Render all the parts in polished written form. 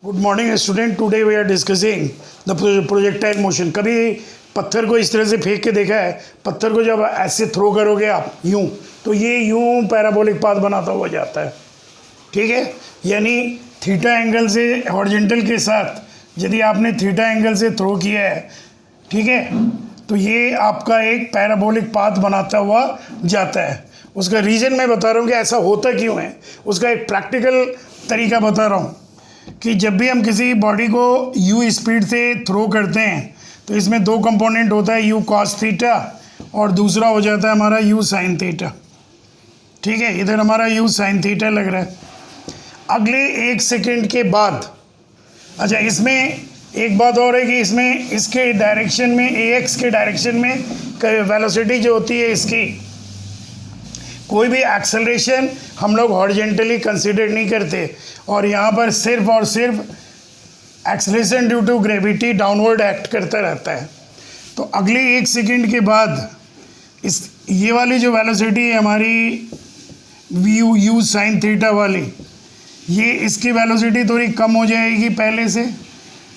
Good morning student, today we are discussing the projectile motion. कभी पत्थर को इस तरह से फेंक के देखा है? पत्थर को जब ऐसे थ्रो करोगे आप यूं, तो ये यूं पैराबोलिक पाथ बनाता हुआ जाता है। ठीक है, यानी थीटा एंगल से हॉरिजॉन्टल के साथ यदि आपने थीटा एंगल से थ्रो किया है, ठीक है, तो ये आपका एक पैराबोलिक पाथ बनाता हुआ जाता है। उसका रीज़न मैं बता रहा हूँ कि ऐसा होता क्यों है। उसका एक प्रैक्टिकल तरीका बता रहा हूँ कि जब भी हम किसी बॉडी को u स्पीड से थ्रो करते हैं तो इसमें दो कंपोनेंट होता है, u cos थीटा और दूसरा हो जाता है हमारा u sin थीटा। ठीक है, इधर हमारा u sin थीटा लग रहा है। अगले 1 सेकेंड के बाद, अच्छा इसमें एक बात और है कि इसमें इसके डायरेक्शन में ax के डायरेक्शन में वेलोसिटी जो होती है, इसकी कोई भी एक्सेलरेशन हम लोग हॉरिजॉन्टली कंसीडर नहीं करते और यहाँ पर सिर्फ और सिर्फ acceleration due to gravity downward act करता रहता है। तो अगले 1 सेकेंड के बाद ये वाली जो वेलोसिटी है हमारी u sin थीटा वाली, ये इसकी वेलोसिटी थोड़ी कम हो जाएगी पहले से।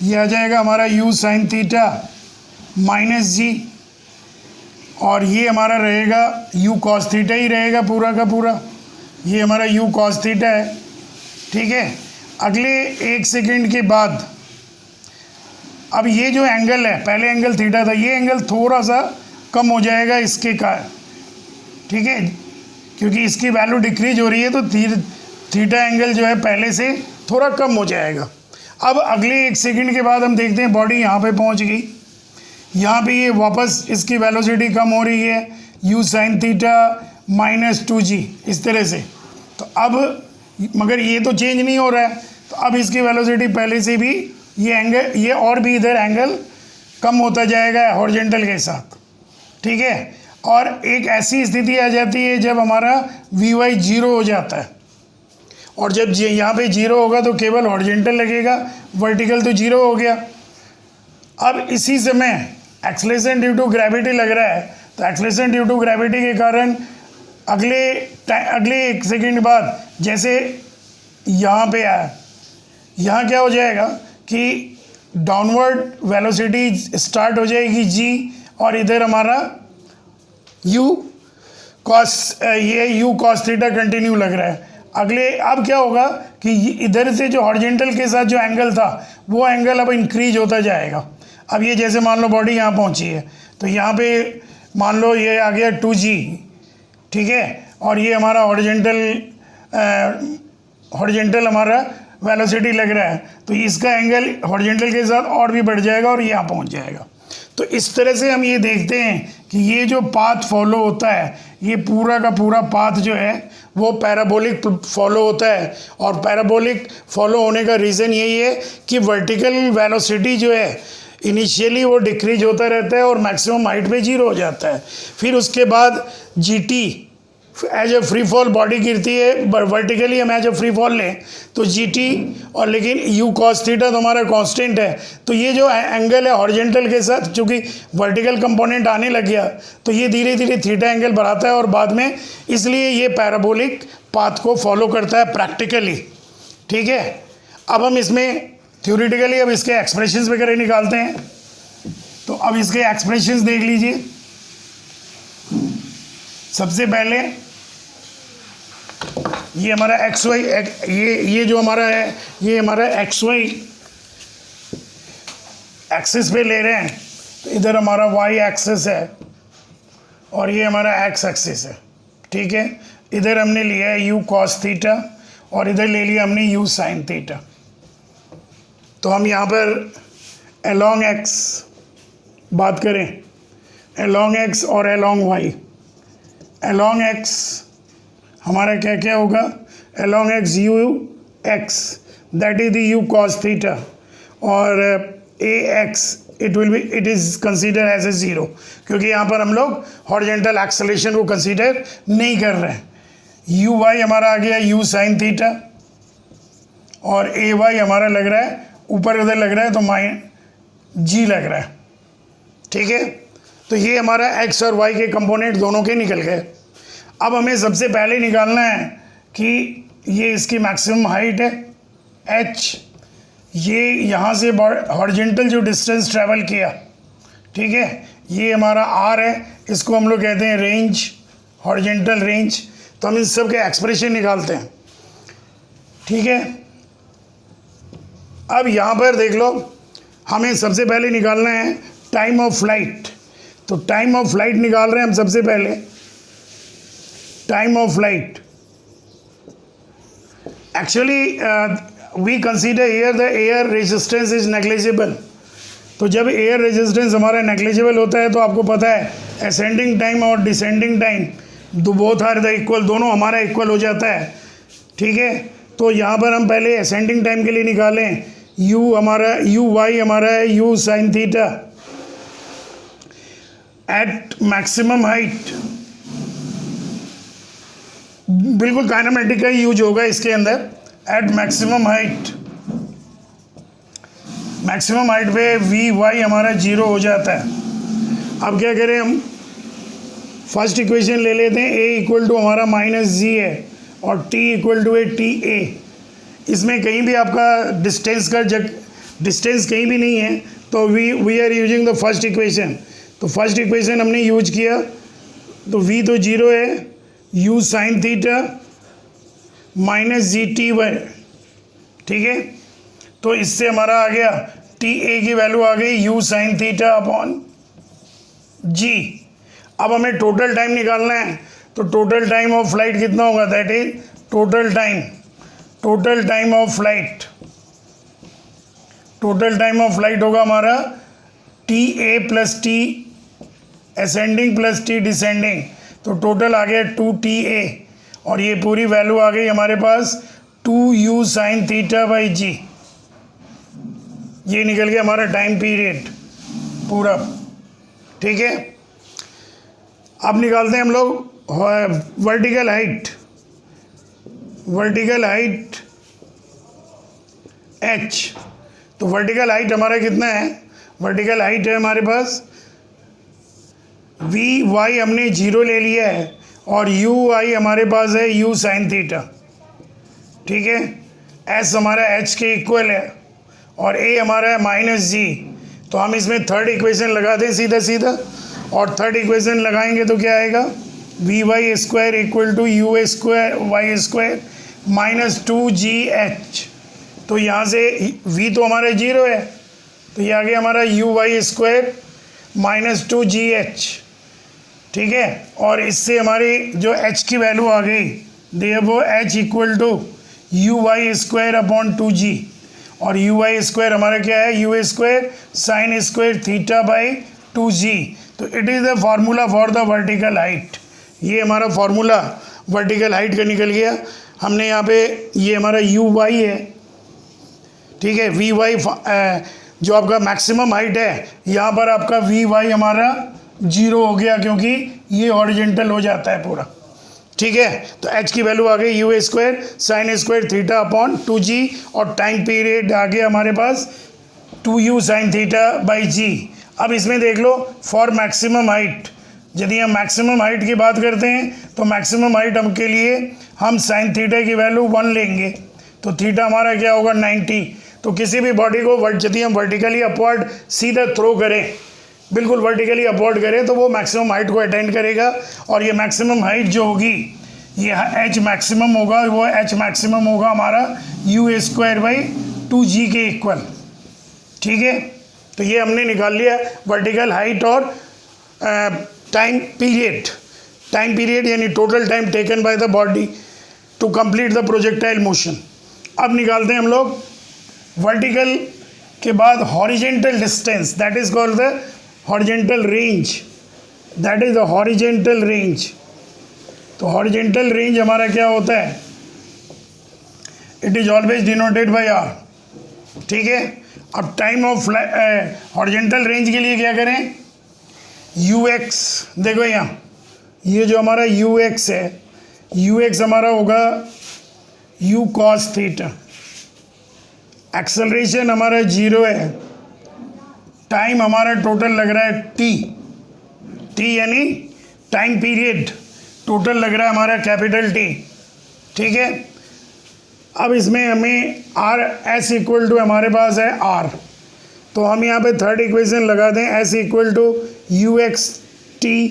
ये आ जाएगा हमारा u sin थीटा माइनस जी, और ये हमारा रहेगा u cos थीटा ही रहेगा पूरा का पूरा। ये हमारा u cos थीटा है। ठीक है, अगले 1 सेकेंड के बाद अब ये जो एंगल है, पहले एंगल थीटा था, ये एंगल थोड़ा सा कम हो जाएगा इसके का। ठीक है, क्योंकि इसकी वैल्यू डिक्रीज हो रही है तो थीटा एंगल जो है पहले से थोड़ा कम हो जाएगा। अब अगले 1 सेकेंड के बाद हम देखते हैं बॉडी यहाँ पे पहुँच गई। यहाँ पे ये वापस इसकी वेलोसिटी कम हो रही है, u sin theta minus 2g इस तरह से। तो अब मगर ये तो चेंज नहीं हो रहा है, तो अब इसकी वेलोसिटी पहले से भी ये एंगल, ये और भी इधर एंगल कम होता जाएगा हॉरिजॉन्टल के साथ। ठीक है, और एक ऐसी स्थिति आ जाती है जब हमारा vy 0 हो जाता है, और जब यहाँ पे 0 होगा तो केवल हॉरिजॉन्टल लगेगा, वर्टिकल तो 0 हो गया। अब इसी समय एक्सेलरेशन ड्यू टू ग्रेविटी लग रहा है, तो एक्सेलरेशन ड्यू टू ग्रेविटी के कारण अगले 1 सेकेंड बाद जैसे यहाँ पे आया, यहाँ क्या हो जाएगा कि डाउनवर्ड वेलोसिटी स्टार्ट हो जाएगी g, और इधर हमारा u cos थीटा कंटिन्यू लग रहा है। अगले अब क्या होगा कि इधर से जो हॉरिजॉन्टल के साथ जो एंगल था वो एंगल अब इंक्रीज होता जाएगा। अब ये जैसे मान लो बॉडी यहाँ पहुँची है, तो यहाँ पे मान लो ये आ गया 2g, ठीक है, और ये हमारा हॉरिजॉन्टल हमारा वेलोसिटी लग रहा है, तो इसका एंगल हॉरिजॉन्टल के साथ और भी बढ़ जाएगा और यहाँ पहुँच जाएगा। तो इस तरह से हम ये देखते हैं कि ये जो पाथ फॉलो होता है, ये पूरा का पूरा पाथ जो है वो पैराबोलिक फॉलो होता है। और पैराबोलिक फॉलो होने का रीज़न यही है कि वर्टिकल वेलोसिटी जो है इनिशियली वो डिक्रीज होता रहता है और मैक्सिमम हाइट पे 0 हो जाता है। फिर उसके बाद जीटी as a free fall body गिरती है, वर्टिकली हम एज ए फ्री फॉल लें तो जीटी, और लेकिन u cos थीटा तो हमारा कांस्टेंट है। तो ये जो एंगल है हॉरिजॉन्टल के साथ, चूँकि वर्टिकल कंपोनेंट आने लग गया, तो ये धीरे धीरे थीटा एंगल बढ़ाता है और बाद में इसलिए ये पैराबोलिक पाथ को फॉलो करता है प्रैक्टिकली। ठीक है, अब हम इसमें थ्योरेटिकली अब इसके एक्सप्रेशंस वगैरह निकालते हैं। तो अब इसके एक्सप्रेशंस देख लीजिए। सबसे पहले ये हमारा XY, ये जो हमारा है ये हमारा XY एक्सिस पे ले रहे हैं, तो इधर हमारा Y एक्सिस है और ये हमारा X एक्सिस है। ठीक है, इधर हमने लिया है u cos थीटा और इधर ले लिया हमने u sin थीटा। तो हम यहाँ पर along x बात करें, along x और along y। along x हमारा क्या क्या होगा, along x u x that is the u cos थीटा, और ax it is consider as a 0, क्योंकि यहाँ पर हम लोग हॉरिजॉन्टल एक्सेलरेशन को कंसीडर नहीं कर रहे हैं। uy हमारा आ गया u sin थीटा, और ay हमारा लग रहा है ऊपर उधर लग रहा है तो g लग रहा है। ठीक है, तो ये हमारा x और y के कंपोनेंट दोनों के निकल गए। अब हमें सबसे पहले निकालना है कि ये इसकी मैक्सिमम हाइट है h, ये यहाँ से हॉरिजेंटल जो डिस्टेंस ट्रैवल किया, ठीक है, ये हमारा आर है, इसको हम लोग कहते हैं रेंज, हॉरिजेंटल रेंज। तो हम इन सब के एक्सप्रेशन निकालते हैं, ठीक है। अब यहाँ पर देख लो, हमें सबसे पहले निकालना है टाइम ऑफ फ्लाइट। तो टाइम ऑफ फ्लाइट निकाल रहे हैं हम सबसे पहले, time of flight. Actually we consider here the air resistance is negligible. तो जब एयर रेजिस्टेंस हमारा नेग्लिजिबल होता है तो आपको पता है असेंडिंग टाइम और descending time both are the equal, दोनों हमारा इक्वल हो जाता है, ठीक है। तो यहाँ पर हम पहले असेंडिंग टाइम के लिए निकालें, u हमारा u y हमारा है u sine theta at maximum height. बिल्कुल काइनेमेटिक का यूज होगा इसके अंदर, at maximum height. Maximum height पे वी वाई हमारा 0 हो जाता है। अब क्या करें हम, फर्स्ट इक्वेशन ले लेते हैं, a इक्वल टू हमारा माइनस जी है और t इक्वल टू है टी ए। इसमें कहीं भी आपका डिस्टेंस का डिस्टेंस कहीं भी नहीं है, तो we are using the first equation. तो फर्स्ट इक्वेशन हमने यूज किया, तो v तो 0 है, u sine theta minus g t y, ठीक है। तो इससे हमारा आ गया टी ए की वैल्यू आ गई u साइन थीटा अपॉन जी। अब हमें टोटल टाइम निकालना है, तो टोटल टाइम ऑफ फ्लाइट कितना होगा, that is total time of flight. Total time of flight होगा हमारा T A plus T ascending plus T descending, तो टोटल आ गया 2ta और ये पूरी वैल्यू आ गई हमारे पास 2u साइन थीटा बाई जी। ये निकल गया हमारा टाइम पीरियड पूरा, ठीक है। अब निकालते हैं हम लोग वर्टिकल हाइट h। तो वर्टिकल हाइट हमारा कितना है, वर्टिकल हाइट है हमारे पास वी वाई हमने 0 ले लिया है और यू आई हमारे पास है u साइन थीटा, ठीक है। s हमारा h के इक्वल है और a हमारा है माइनस जी। तो हम इसमें थर्ड इक्वेशन लगा दें सीधा, और थर्ड इक्वेशन लगाएंगे तो क्या आएगा, v y square equal to u a square y square minus 2gh। तो यहाँ से v तो हमारा 0 है, तो ये आ गया हमारा you y square minus 2gh, ठीक है। और इससे हमारी जो h की वैल्यू आ गई, दे वो h equal to u y square upon 2g, और यू वाई स्क्वायर हमारा क्या है, u square sine square theta by 2g। तो it is the formula for the vertical height. ये हमारा फार्मूला वर्टिकल हाइट का निकल गया। हमने यहाँ पे ये हमारा यू वाई है, ठीक है, वी वाई जो आपका मैक्सिमम हाइट है, यहाँ पर आपका वी वाई हमारा 0 हो गया क्योंकि ये हॉरिजेंटल हो जाता है पूरा, ठीक है। तो h की वैल्यू आ गई you square sine square theta upon 2g और टाइम पीरियड आ गया हमारे पास 2u sine theta by g. अब इसमें देख लो फॉर मैक्सिमम हाइट, यदि हम मैक्सिमम हाइट की बात करते हैं तो मैक्सिमम हाइट हम के लिए हम साइन थीटा की वैल्यू 1 लेंगे, तो थीटा हमारा क्या होगा 90। तो किसी भी बॉडी को यदि हम वर्टिकली अपवर्ड सीधा थ्रो करें, बिल्कुल वर्टिकली अपवर्ड करें, तो वो मैक्सिमम हाइट को अटेंड करेगा, और ये मैक्सिमम हाइट जो होगी ये h मैक्सिमम होगा, वो h मैक्सिमम होगा हमारा यू स्क्वायर बाई 2g के इक्वल, ठीक है। तो ये हमने निकाल लिया वर्टिकल हाइट और टाइम पीरियड यानी total time taken by the body to complete the projectile motion. अब निकालते हैं हम लोग वर्टिकल के बाद horizontal distance, that is called the horizontal range, that is the horizontal range. तो हॉरिजेंटल रेंज हमारा क्या होता है, it is always denoted by R, ठीक है। अब टाइम ऑफ हॉरिजेंटल रेंज के लिए क्या करें, यू एक्स, देखो यहाँ ये जो हमारा यू एक्स है, यू एक्स हमारा होगा यू कॉस थीटा, एक्सेलरेशन हमारा 0 है, टाइम हमारा टोटल लग रहा है टी यानी टाइम पीरियड टोटल लग रहा है हमारा कैपिटल टी, ठीक है। अब इसमें हमें आर एस इक्वल टू हमारे पास है आर, तो हम यहाँ पे थर्ड इक्वेशन लगा दें, s equal to u x t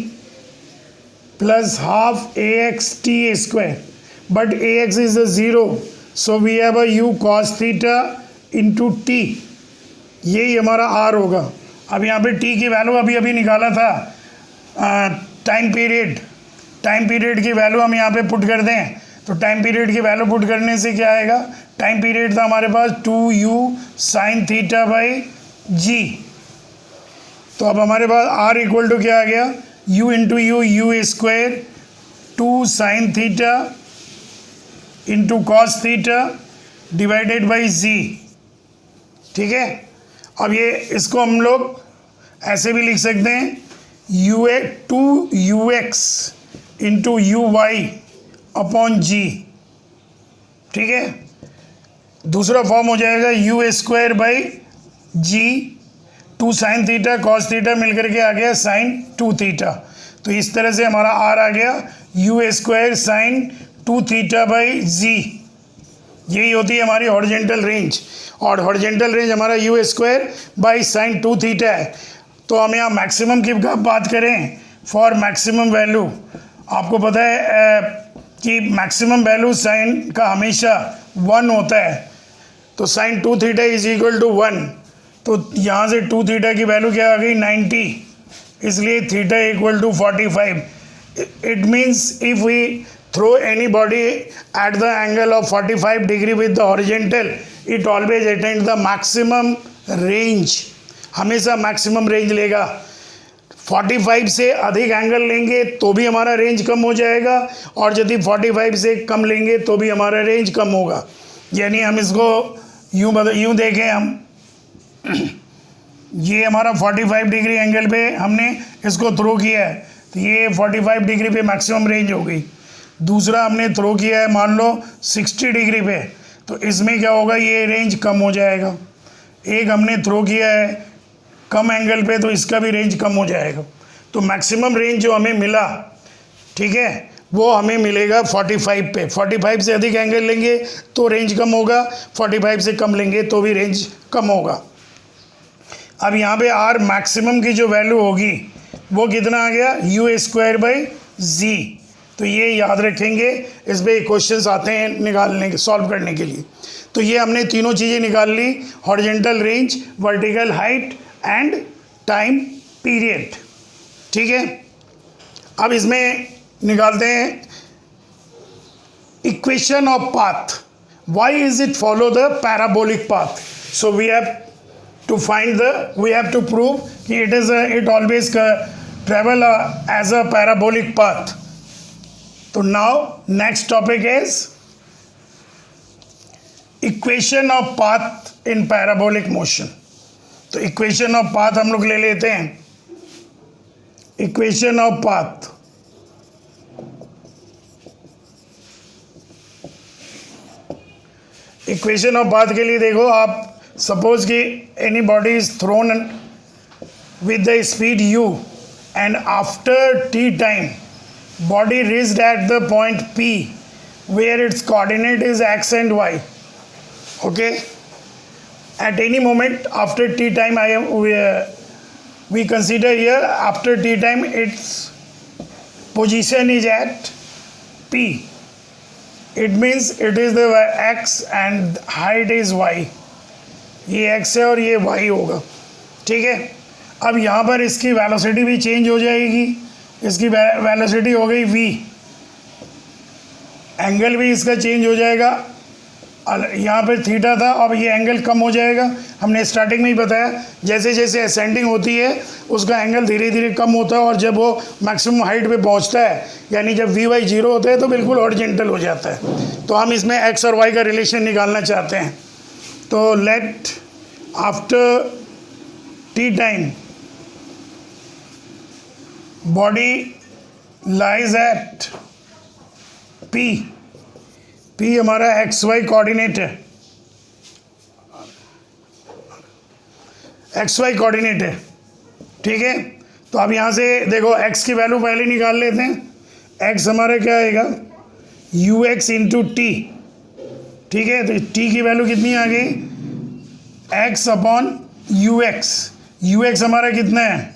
plus half a x t square, but a x is a zero, so we have a u cos theta into t, यही हमारा आर होगा। अब यहाँ पे टी की value अभी अभी निकाला था, टाइम पीरियड की वैल्यू हम यहाँ पे पुट कर दें, तो टाइम पीरियड की वैल्यू पुट करने से क्या आएगा, टाइम पीरियड था हमारे पास 2u sine theta by g, तो अब हमारे पास r इक्वल टू क्या आ गया, u into u square 2 sine theta into cos theta divided by g. ठीक है, अब ये इसको हम लोग ऐसे भी लिख सकते हैं, two u x into u y upon g. ठीक है, दूसरा फॉर्म हो जाएगा u square by g, 2 sine theta cos theta मिलकर के आ गया साइन 2 थीटा, तो इस तरह से हमारा आर आ गया u square sine 2 theta by g. यही होती है हमारी हॉरिजॉन्टल रेंज, और हॉरिजॉन्टल रेंज हमारा u square by sine 2 theta है। तो हम यहाँ मैक्सिमम की बात करें, फॉर मैक्सिमम वैल्यू आपको पता है कि मैक्सिमम वैल्यू साइन का हमेशा 1 होता है, तो sine 2 theta is equal to 1, तो यहाँ से 2 थीटा की वैल्यू क्या आ गई 90, इसलिए theta equal to 45। It means if we throw any body at the angle of 45 degree with the horizontal, it always attains the maximum range, हमेशा maximum range लेगा। 45 से अधिक एंगल लेंगे तो भी हमारा रेंज कम हो जाएगा, और यदि 45 से कम लेंगे तो भी हमारा रेंज कम होगा। यानी हम इसको यूँ देखें, हम ये हमारा 45 डिग्री एंगल पे हमने इसको थ्रो किया है, तो ये 45 डिग्री पे मैक्सिमम रेंज हो गई। दूसरा हमने थ्रो किया है मान लो 60 डिग्री पे, तो इसमें क्या होगा, ये रेंज कम हो जाएगा। एक हमने थ्रो किया है कम एंगल पे, तो इसका भी रेंज कम हो जाएगा। तो मैक्सिमम रेंज जो हमें मिला, ठीक है, वो हमें मिलेगा 45 पे। 45 से अधिक एंगल लेंगे तो रेंज कम होगा, 45 से कम लेंगे तो भी रेंज कम होगा। अब यहाँ पे आर मैक्सिमम की जो वैल्यू होगी वो कितना आ गया, यू स्क्वायर बाई जी। तो ये याद रखेंगे, इस पर क्वेश्चंस आते हैं निकालने के, सॉल्व करने के लिए। तो ये हमने तीनों चीज़ें निकाल ली, horizontal range, vertical height and time period. ठीक है, अब इसमें निकालते हैं equation of path, why is it follow the parabolic path. So we have to prove कि it always travel as a parabolic path. तो now next topic is equation of path in parabolic motion. तो equation of path हम लोग ले लेते हैं। Equation of path, equation of path के लिए देखो, आप सपोज कि any body is throne with the speed u and after t time body reached at the point P where its coordinate is x and y. Okay, at any moment after t time we consider here after t time its position is at P. It means it is the x and height is y. ये x है और ये y होगा। ठीक है, अब यहाँ पर इसकी वेलोसिटी भी चेंज हो जाएगी, इसकी वेलोसिटी हो गई v, एंगल भी इसका चेंज हो जाएगा। यहाँ पर थीटा था, अब ये एंगल कम हो जाएगा। हमने स्टार्टिंग में ही बताया, जैसे जैसे असेंडिंग होती है उसका एंगल धीरे धीरे कम होता है, और जब वो मैक्सिमम हाइट पे पहुँचता है, यानी जब वी वाई 0 होता है तो बिल्कुल हॉरिजॉन्टल हो जाता है। तो हम इसमें एक्स और वाई का रिलेशन निकालना चाहते हैं। तो let after t time body lies at P, P हमारा एक्स वाई कोऑर्डिनेट है, एक्स वाई कोऑर्डिनेट है। ठीक है, तो अब यहाँ से देखो x की वैल्यू पहले निकाल लेते हैं। x हमारा क्या आएगा, यू एक्स इंटू टी ठीक है, तो टी की वैल्यू कितनी आ गई, x upon u x. You x हमारा कितना है,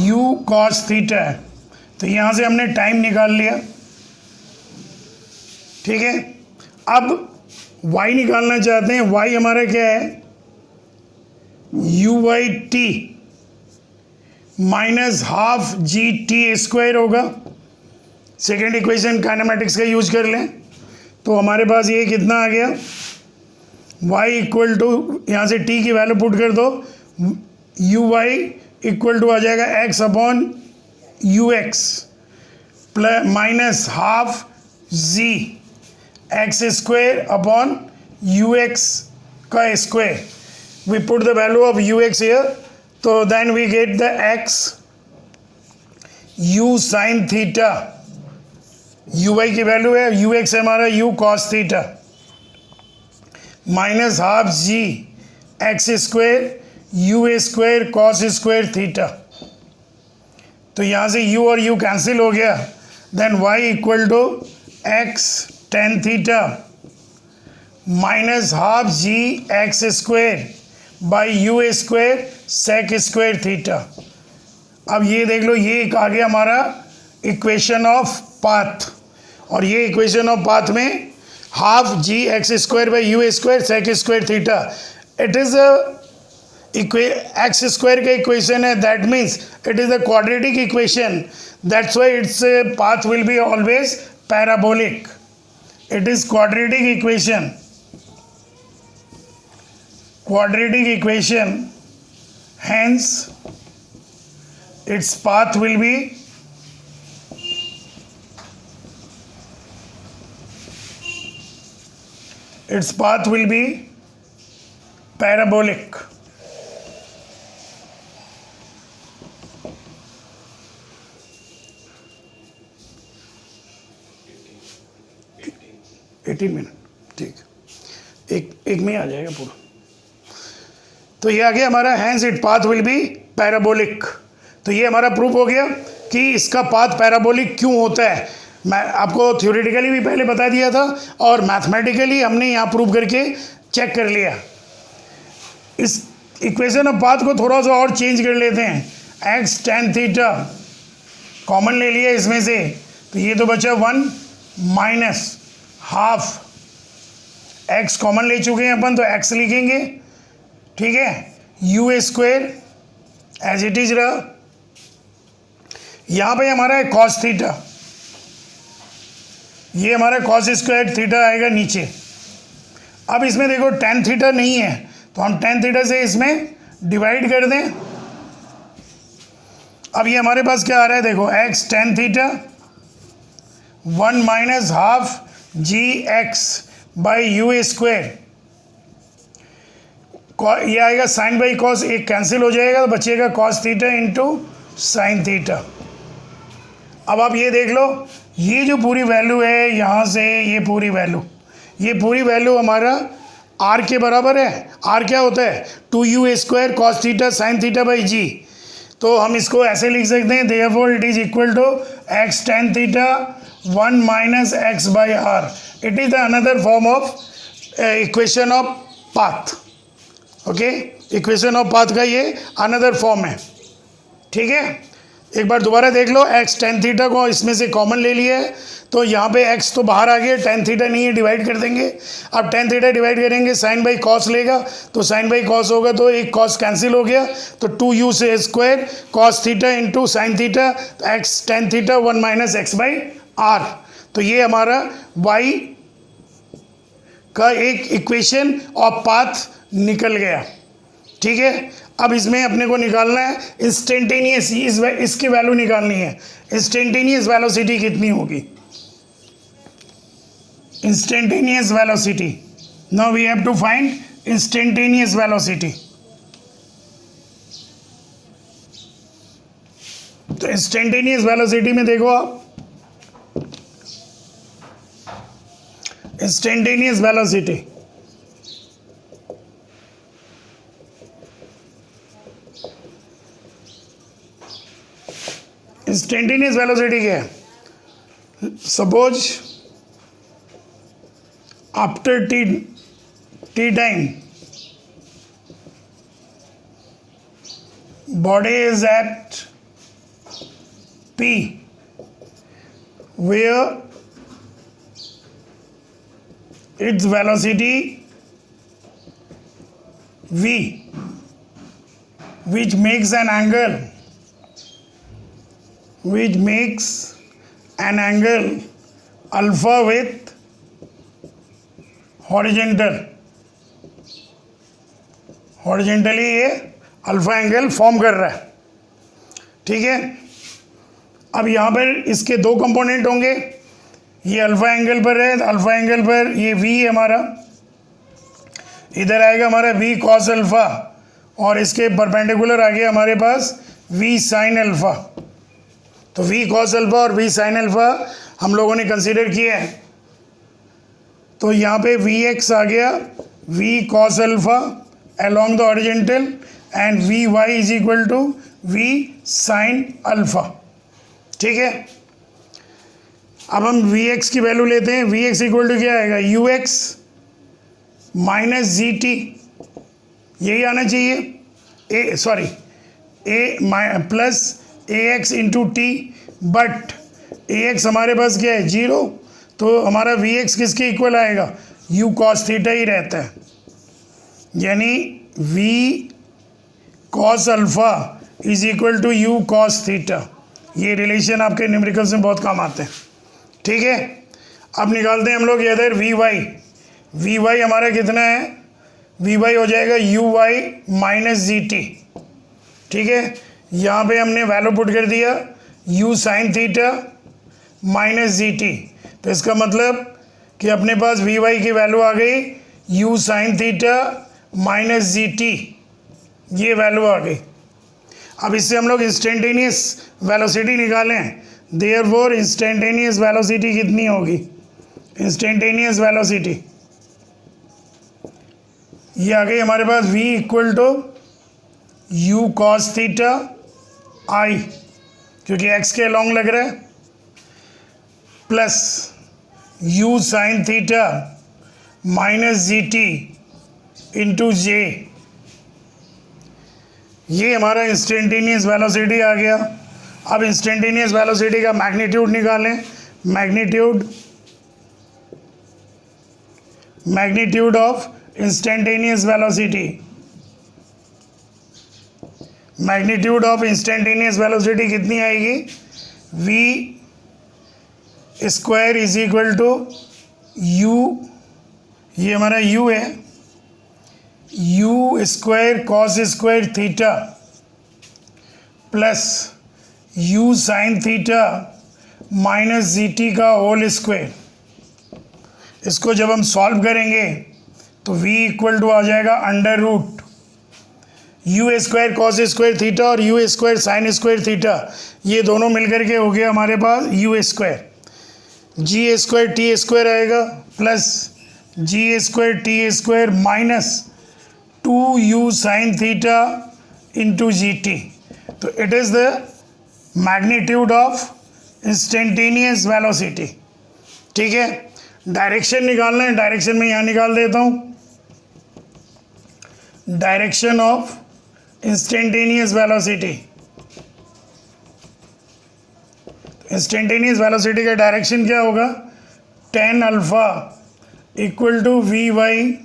यू कॉस थीटा है, तो यहाँ से हमने टाइम निकाल लिया। ठीक है, अब y निकालना चाहते हैं, y हमारा क्या है, u y t minus half g t square होगा। सेकेंड इक्वेशन काइनेमेटिक्स का यूज कर लें तो हमारे पास ये कितना आ गया, y इक्वल टू, यहाँ से t की वैल्यू पुट कर दो, यू वाई इक्वल टू आ जाएगा x upon u x plus minus half g x square upon u x का स्क्वायर। We put the value of ux here, so then we get the x u sin theta, uy की value है, ux है हमारा u cos theta minus half g x square u square cos square theta. तो यहाँ से u और u cancel हो गया, then y equal to x tan theta minus half g x square by u square sec square theta. अब ये देख लो, ये एक आ गया हमारा इक्वेशन ऑफ पाथ, और ये इक्वेशन ऑफ पाथ में half g x square by u square sec square theta, it is x square का इक्वेशन है, that means it is a quadratic equation, that's why its path will be always parabolic, it is quadratic equation, quadratic equation, hence its path will be parabolic. Eighteen minute, ठीक, एक में आ जाएगा पूरा। तो ये आ गया हमारा, hence it path will be parabolic. तो ये हमारा प्रूफ हो गया कि इसका पाथ पैराबोलिक क्यों होता है। मैं आपको थ्योरेटिकली भी पहले बता दिया था और मैथमेटिकली हमने यहाँ प्रूव करके चेक कर लिया। इस इक्वेशन ऑफ पाथ को थोड़ा सा और चेंज कर लेते हैं, एक्स tan थीटा कॉमन ले लिया इसमें से, तो ये तो बचा 1 माइनस हाफ एक्स कॉमन ले चुके हैं अपन, तो एक्स लिखेंगे, ठीक है, u square as it is रहा, यहाँ पे हमारा है कॉस थीटा, ये हमारा कॉस स्क्वायर थीटा आएगा नीचे। अब इसमें देखो tan थीटा नहीं है, तो हम tan थीटा से इसमें डिवाइड कर दें। अब ये हमारे पास क्या आ रहा है, देखो x tan theta 1 minus half g x by u square, ये आएगा साइन बाई कॉस, एक कैंसिल हो जाएगा तो बचेगा cos theta into sine theta. अब आप ये देख लो, ये जो पूरी वैल्यू है यहाँ से ये पूरी वैल्यू हमारा r के बराबर है। r क्या होता है, 2u square cos theta sine theta by g. तो हम इसको ऐसे लिख सकते हैं, therefore it is equal to x tan theta 1 minus x by R. It is the another form of equation of path. Okay, equation of path का ये another form है। ठीक है, एक बार दोबारा देख लो, x tan थीटा को इसमें से कॉमन ले लिया है, तो यहाँ पे x तो बाहर आ गया, tan थीटा नहीं है, डिवाइड कर देंगे। अब tan थीटा डिवाइड करेंगे, साइन बाई कॉस लेगा, तो साइन बाई कॉस होगा, तो एक कॉस कैंसिल हो गया, तो 2u से square cos theta into sine theta, x tan theta 1 minus x by R. तो ये हमारा y का एक इक्वेशन ऑफ पाथ निकल गया। ठीक है, अब इसमें अपने को निकालना है इंस्टेंटेनियस, इसकी वैल्यू निकालनी है। इंस्टेंटेनियस वेलोसिटी कितनी होगी, instantaneous velocity. Now we have to find instantaneous velocity. तो इंस्टेंटेनियस वेलोसिटी में देखो आप, इंस्टेंटेनियस वेलोसिटी इंस्टेंटेनियस वेलोसिटी क्या है, suppose after t t time, body is at P, where its velocity V, which makes an angle alpha with horizontally ये alpha angle form कर रहा है, ठीक है। अब यहाँ पर इसके दो कंपोनेंट होंगे, ये अल्फा एंगल पर है, अल्फा एंगल पर ये v है हमारा, इधर आएगा हमारा v cos अल्फा, और इसके परपेंडिकुलर आ गया हमारे पास v sin अल्फा। तो v cos अल्फा और v sin अल्फा हम लोगों ने कंसीडर किया है, तो यहाँ पे vx आ गया v cos alpha along the horizontal and vy is equal to v sin alpha, ठीक है। अब हम vx की वैल्यू लेते हैं, vx इक्वल टू क्या आएगा, ux माइनस जी टी, यही आना चाहिए, a plus a x into t, but a x हमारे पास क्या है, 0, तो हमारा वी एक्स किसके इक्वल आएगा, u cos थीटा ही रहता है, यानी v cos alpha is equal to u cos theta. ये रिलेशन आपके न्यूमेरिकल्स में बहुत काम आते हैं, ठीक है। अब निकालते हैं हम लोग इधर वी वाई हमारा कितना है, वी वाई हो जाएगा u y minus g t, ठीक है। यहाँ पे हमने वैल्यू पुट कर दिया u sine theta minus g t, तो इसका मतलब कि अपने पास वी वाई की वैल्यू आ गई u sine theta minus g t, ये वैल्यू आ गई। अब इससे हम लोग इंस्टेंटेनियस वेलोसिटी निकालें, देयरफॉर इंस्टेंटेनियस वेलोसिटी कितनी होगी, इंस्टेंटेनियस वेलोसिटी ये आ गई हमारे पास v equal to u cos theta i, क्योंकि x के अलॉन्ग लग रहा है, plus u sine theta minus g T into j, ये हमारा इंस्टेंटेनियस वेलोसिटी आ गया। अब इंस्टेंटेनियस वेलोसिटी का मैग्नीट्यूड निकालें, magnitude of instantaneous velocity, magnitude of instantaneous velocity कितनी आएगी, v square is equal to u, ये हमारा u है, u square cos square theta plus u sine theta minus g t का होल स्क्वायर। इसको जब हम सॉल्व करेंगे तो v इक्वल टू आ जाएगा under root u square cos square theta और u square sine square theta, ये दोनों मिलकर के हो गया हमारे पास u square, g square t square आएगा plus g square t square minus 2u sine theta into g t. तो it is the magnitude of instantaneous velocity, ठीक है। डायरेक्शन निकालना है, डायरेक्शन में यहाँ निकाल देता हूँ, direction of instantaneous velocity, instantaneous velocity का डायरेक्शन क्या होगा, tan alpha equal to v y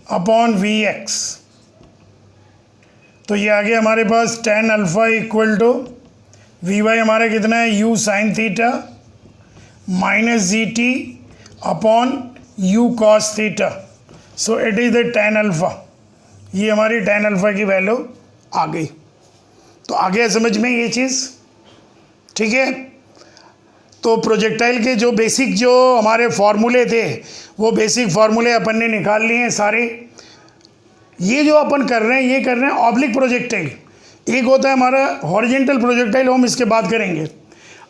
upon v x. तो ये आ गया हमारे पास tan alpha equal to v y हमारा कितना है, u sine theta minus g t upon u cos theta, so it is the tan alpha, ये हमारी tan अल्फा की वैल्यू आ गई। तो आ गया समझ में ये चीज़, ठीक है। तो प्रोजेक्टाइल के जो बेसिक जो हमारे फार्मूले थे वो बेसिक फार्मूले अपन ने निकाल लिए हैं सारे। ये जो अपन कर रहे हैं ये कर रहे हैं ऑब्लिक प्रोजेक्टाइल, एक होता है हमारा हॉरिजेंटल प्रोजेक्टाइल, हम इसके बात करेंगे।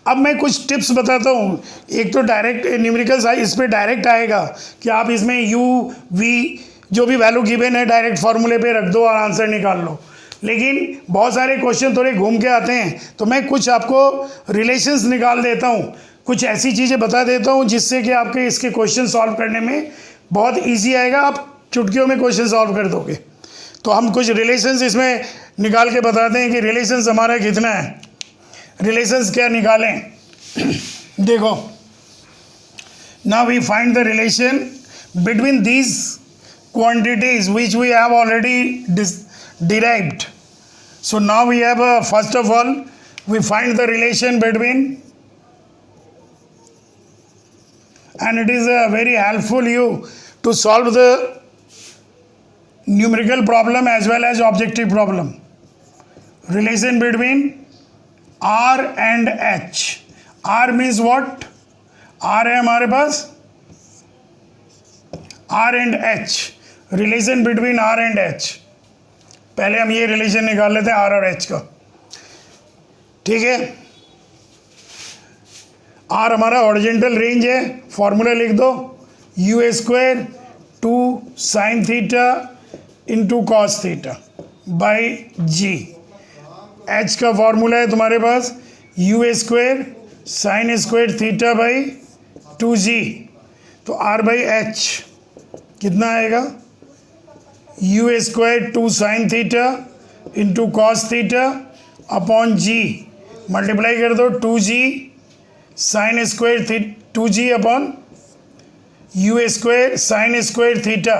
अब मैं कुछ टिप्स बताता हूँ। एक तो डायरेक्ट न्यूमेरिकल्स इस पर डायरेक्ट आएगा कि आप इसमें यू वी जो भी वैल्यू गिवन है डायरेक्ट फार्मूले पे रख दो और आंसर निकाल लो, लेकिन बहुत सारे क्वेश्चन थोड़े घूम के आते हैं, तो मैं कुछ आपको रिलेशंस निकाल देता हूँ, कुछ ऐसी चीज़ें बता देता हूँ जिससे कि आपके इसके क्वेश्चन सॉल्व करने में बहुत ईजी आएगा। आप चुटकियों में क्वेश्चन सॉल्व कर दोगे। तो हम कुछ रिलेशंस इसमें निकाल के बताते हैं कि रिलेशंस हमारा कितना है। रिलेशंस क्या निकालें, देखो, now we find the relation between these quantities which we have already derived. So now we have first of all we find the relation between, and it is very helpful you to solve the numerical problem as well as objective problem. Relation between R and H. R means what? R है हमारे पास, R and H. Relation between R and H. पहले हम ये relation निकाल लेते हैं R और H का, ठीक है। R हमारा हॉरिजॉन्टल रेंज है, फॉर्मूला लिख दो, u² 2 sin theta into cos theta by g. H का फॉर्मूला है तुम्हारे पास u² sin² theta by 2g। तो R बाई H कितना आएगा, u² 2 sin theta into cos theta upon g, multiply कर दो 2g sin² 2g upon u² sin² theta.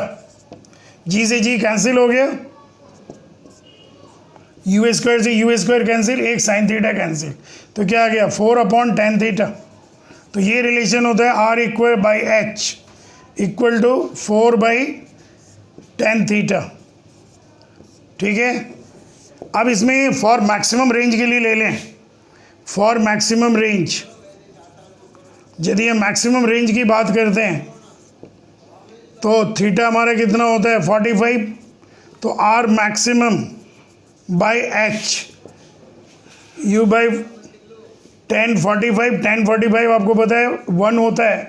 जी से जी cancel हो गया, u² से u² कैंसिल, एक sin थीटा कैंसिल, तो क्या आ गया 4 अपॉन tan थीटा। तो ये रिलेशन होता है R equal by H equal to 4 by tan theta, ठीक है। अब इसमें फॉर मैक्सिमम रेंज के लिए ले लें, फॉर मैक्सिमम रेंज, यदि हम मैक्सिमम रेंज की बात करते हैं तो थीटा हमारा कितना होता है 45, तो R maximum by H u by tan 45 आपको पता है 1 होता है,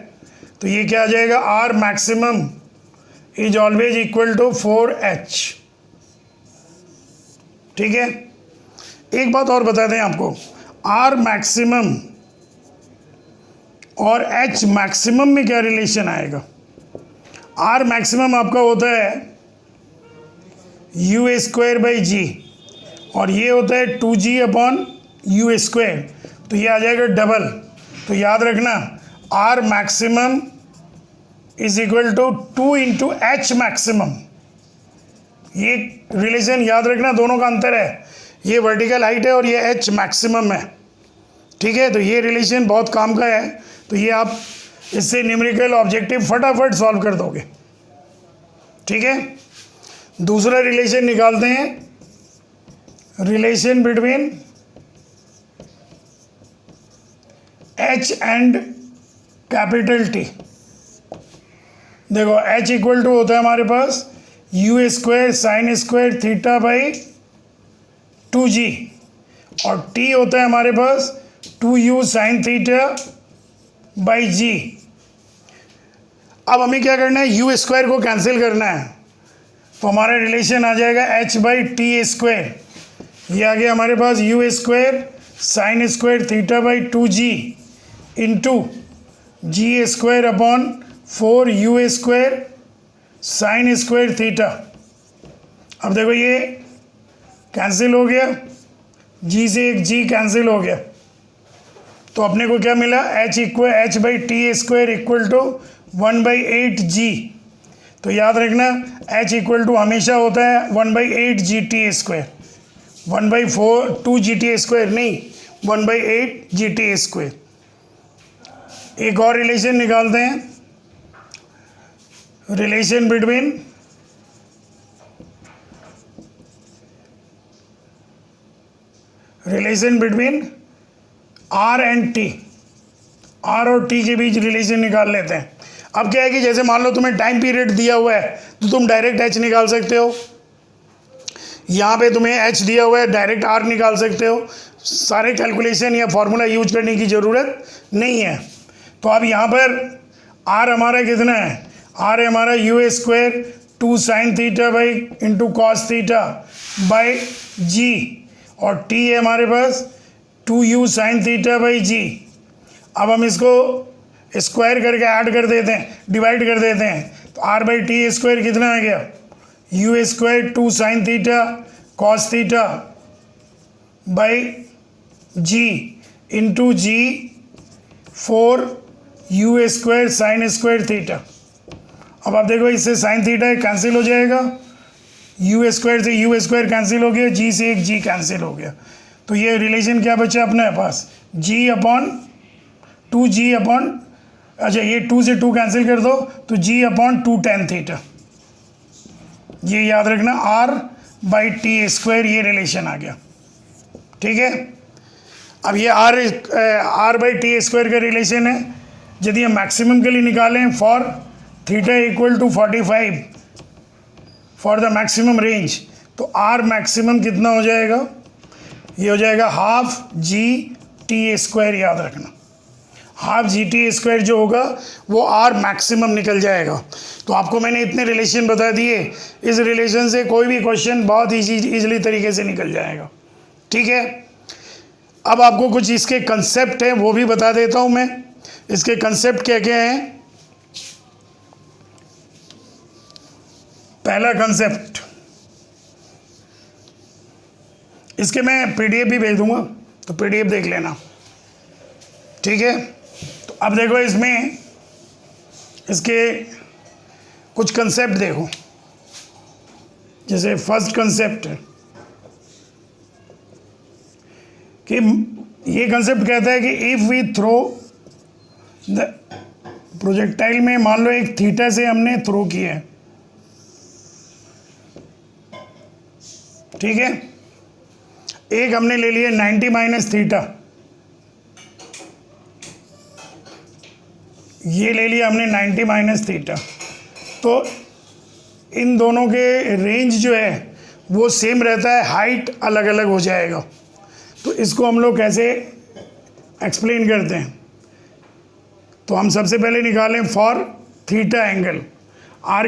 तो ये क्या आ जाएगा, R maximum is always equal to 4H, ठीक है। एक बात और बता दें आपको, R मैक्सिमम और H मैक्सिमम में क्या रिलेशन आएगा। R मैक्सिमम आपका होता है u² बाई जी, और ये होता है 2g अपॉन u², तो ये आ जाएगा डबल। तो याद रखना R maximum is equal to 2 into H maximum. ये रिलेशन याद रखना, दोनों का अंतर है, ये वर्टिकल हाइट है और ये H मैक्सिमम है, ठीक है। तो ये रिलेशन बहुत काम का है, तो ये आप इससे न्यूमेरिकल ऑब्जेक्टिव फटाफट सॉल्व कर दोगे, ठीक है। दूसरा रिलेशन निकालते हैं, relation between H and capital T। देखो H इक्वल टू होता है हमारे पास u² sin² theta by 2g, और T होता है हमारे पास 2u sin theta by g. अब हमें क्या करना है, u² को कैंसिल करना है, तो हमारा रिलेशन आ जाएगा h बाई t²। ये आ गया हमारे पास u² sin² theta by 2g into g² upon 4u² sin² theta. अब देखो ये कैंसिल हो गया, g से एक g कैंसिल हो गया, तो अपने को क्या मिला, h by t² equal to 1/8g। तो याद रखना h इक्वल टू हमेशा होता है 1/8gt², 1/4 2gt² नहीं, 1/8gt²। एक और रिलेशन निकालते हैं, relation between R and T, R और T के बीच रिलेशन निकाल लेते हैं। अब क्या है कि जैसे मान लो तुम्हें टाइम पीरियड दिया हुआ है तो तुम डायरेक्ट H निकाल सकते हो, यहाँ पे तुम्हें H दिया हुआ है डायरेक्ट R निकाल सकते हो, सारे कैलकुलेशन या फॉर्मूला यूज करने की ज़रूरत नहीं है। तो अब यहाँ पर R हमारा कितना है, R है हमारा u² 2 sin theta by into cos theta by g, और T है हमारे पास 2u sin theta by g. अब हम इसको स्क्वायर करके ऐड कर देते हैं, डिवाइड कर देते हैं, तो तो आर बाई टी स्क्वायर कितना आ गया, u square 2 sine theta cos theta by ji into ji 4 you square sine square theta. अब आप देखो इससे साइन थीटा कैंसिल हो जाएगा, यू स्क्वायर से यू स्क्वायर कैंसिल हो गया, जी से एक जी कैंसिल हो गया। तो ये रिलेशन क्या बचा अपने पास, जी अपॉन 2g अपॉन, अच्छा ये 2 से 2 कैंसिल कर दो तो g अपॉन 2 tan थीटा। ये याद रखना, r बाई टी स्क्वायर ये रिलेशन आ गया, ठीक है। अब ये r बाई टी स्क्वायर का रिलेशन है। यदि हम मैक्सिमम के लिए निकालें for theta equal to 45 for the maximum range, तो r मैक्सिमम कितना हो जाएगा, ये हो जाएगा हाफ जी टी स्क्वायर। याद रखना हाफ जी टी स्क्वायर जो होगा वो r मैक्सिमम निकल जाएगा। तो आपको मैंने इतने रिलेशन बता दिए, इस रिलेशन से कोई भी क्वेश्चन बहुत इजीली तरीके से निकल जाएगा, ठीक है। अब आपको कुछ इसके कंसेप्ट हैं वो भी बता देता हूँ मैं। इसके कंसेप्ट क्या क्या हैं। पहला कंसेप्ट, इसके मैं पीडीएफ भी भेज दूंगा, तो पीडीएफ देख लेना, ठीक है। तो अब देखो इसमें इसके कुछ कंसेप्ट देखो। जैसे फर्स्ट कंसेप्ट है कि ये कंसेप्ट कहता है कि if we throw the projectile में, मान लो एक थीटा से हमने थ्रो किया है, ठीक है। एक हमने ले लिया 90 माइनस थीटा, ये ले लिया हमने 90 माइनस थीटा। तो इन दोनों के रेंज जो है वो सेम रहता है, हाइट अलग अलग हो जाएगा। तो इसको हम लोग कैसे एक्सप्लेन करते हैं, तो हम सबसे पहले निकालें फॉर थीटा एंगल, आर